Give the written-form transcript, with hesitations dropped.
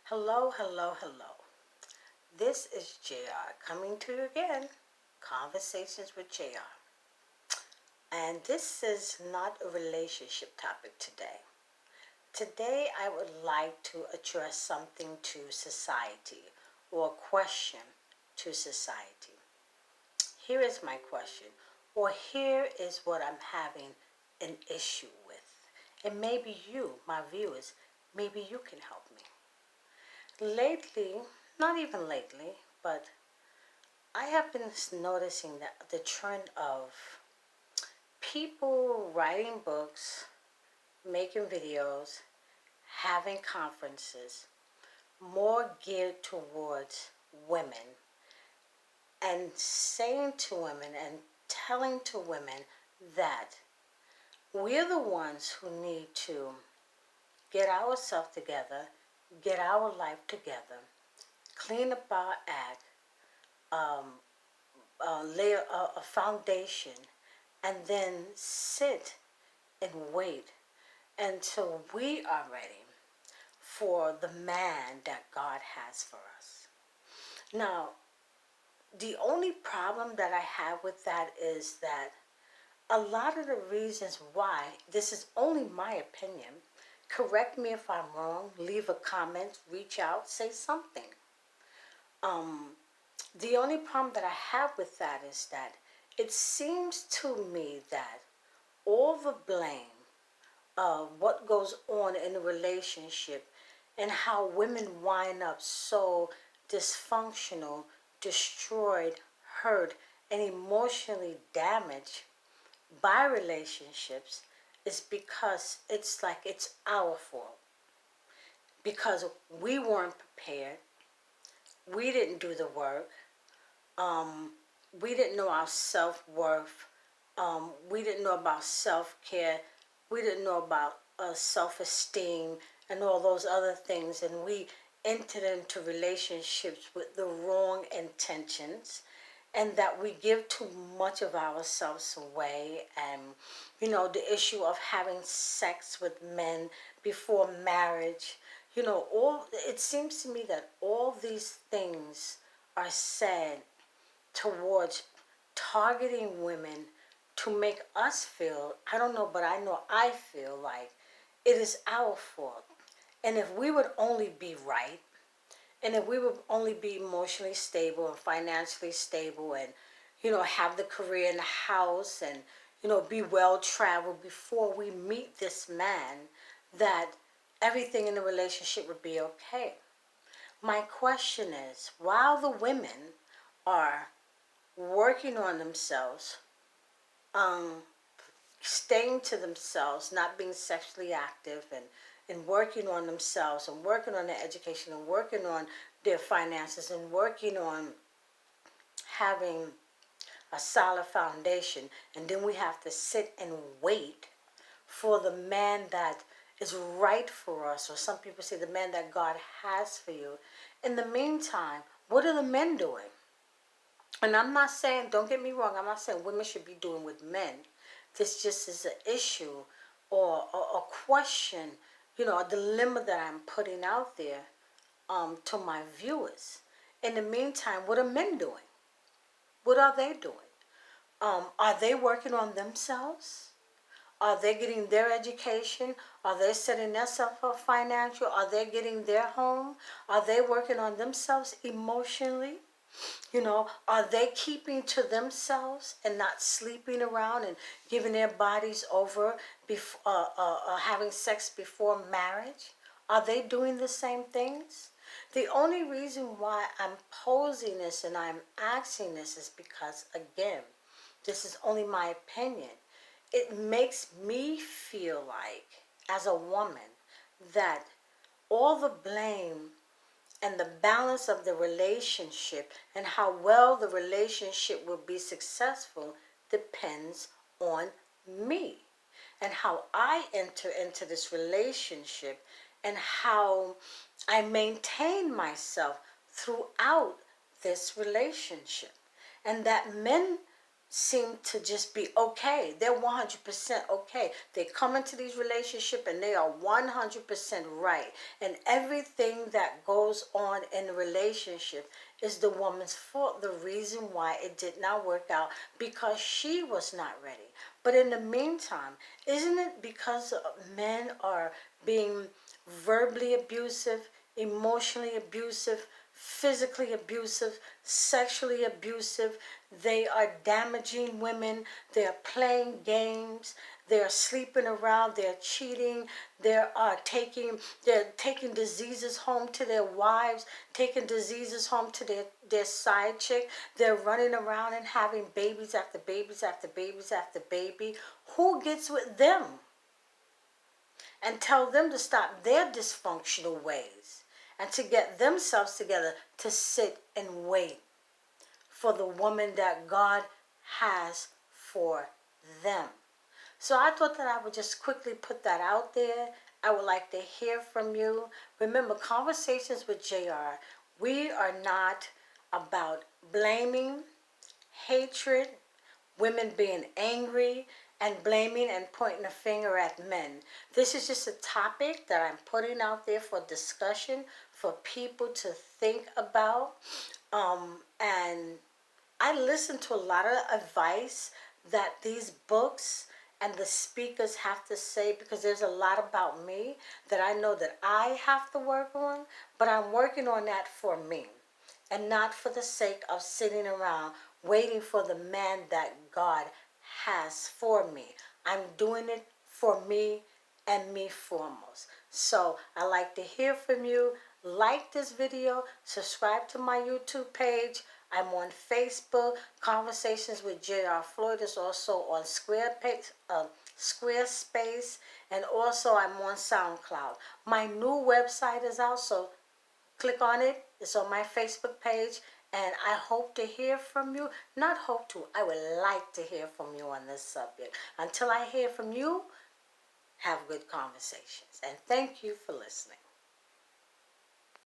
Hello, hello, hello. This is JR coming to you again, Conversations with JR. And this is not a relationship topic today. Today, I would like to address something to society or a question to society. Here is my question, or here is what I'm having an issue with. And maybe you, my viewers, maybe you can help me. Lately, not even lately, but I have been noticing that the trend of people writing books, making videos, having conferences, more geared towards women, and saying to women and telling to women that we're the ones who need to get ourselves together, get our life together, clean up our act, um, lay a foundation, and then sit and wait until we are ready for the man that God has for us. Now, the only problem that I have with that is that a lot of the reasons why, this is only my opinion, correct me if I'm wrong, leave a comment, reach out, say something. The only problem that I have with that is that it seems to me that all the blame of what goes on in a relationship and how women wind up so dysfunctional, destroyed, hurt, and emotionally damaged by relationships is because it's like it's our fault. Because we weren't prepared, we didn't do the work, um, we didn't know our self-worth, we didn't know about self-care, we didn't know about self-esteem and all those other things, and we entered into relationships with the wrong intentions, and that we give too much of ourselves away. And the issue of having sex with men before marriage, all it seems to me that all these things are said towards targeting women to make us feel, I don't know, but I know I feel like it is our fault. And if we would only be right, and if we would only be emotionally stable and financially stable and, have the career in the house and, be well traveled before we meet this man, that everything in the relationship would be okay. My question is, while the women are working on themselves, um, staying to themselves, not being sexually active, and working on themselves and working on their education and working on their finances and working on having a solid foundation, and then we have to sit and wait for the man that is right for us, or some people say the man that God has for you. In the meantime, what are the men doing? And I'm not saying, don't get me wrong, I'm not saying women should be doing with men. This just is an issue or a question, a dilemma that I'm putting out there to my viewers. In the meantime, what are men doing? What are they doing? Are they working on themselves? Are they getting their education? Are they setting themselves up financial? Are they getting their home? Are they working on themselves emotionally? Are they keeping to themselves and not sleeping around and giving their bodies over, having sex before marriage? Are they doing the same things? The only reason why I'm posing this and I'm asking this is because, again, this is only my opinion. It makes me feel like, as a woman, that all the blame and the balance of the relationship and how well the relationship will be successful depends on me and how I enter into this relationship and how I maintain myself throughout this relationship. And that men seem to just be okay. They're 100% okay. They come into these relationships and they are 100% right. And everything that goes on in the relationship is the woman's fault. The reason why it did not work out, because she was not ready. But in the meantime, isn't it because men are being verbally abusive, emotionally abusive, physically abusive, sexually abusive? They are damaging women. They're playing games. They're sleeping around. They're cheating. They're taking diseases home to their wives, taking diseases home to their side chick. They're running around and having babies after babies after babies after baby. Who gets with them and tell them to stop their dysfunctional ways and to get themselves together to sit and wait for the woman that God has for them? So I thought that I would just quickly put that out there. I would like to hear from you. Remember, Conversations with JR, we are not about blaming, hatred, women being angry, and blaming and pointing a finger at men. This is just a topic that I'm putting out there for discussion, for people to think about. And I listen to a lot of advice that these books and the speakers have to say, because there's a lot about me that I know that I have to work on, but I'm working on that for me and not for the sake of sitting around waiting for the man that God has for me. I'm doing it for me and me foremost. So I like to hear from you. Like this video, subscribe to my YouTube page. I'm on Facebook. Conversations with J.R. Floyd is also on Squarespace, and also I'm on SoundCloud. My new website is out, so click on it. It's on my Facebook page, and I hope to hear from you. Not hope to, I would like to hear from you on this subject. Until I hear from you, have good conversations. And thank you for listening.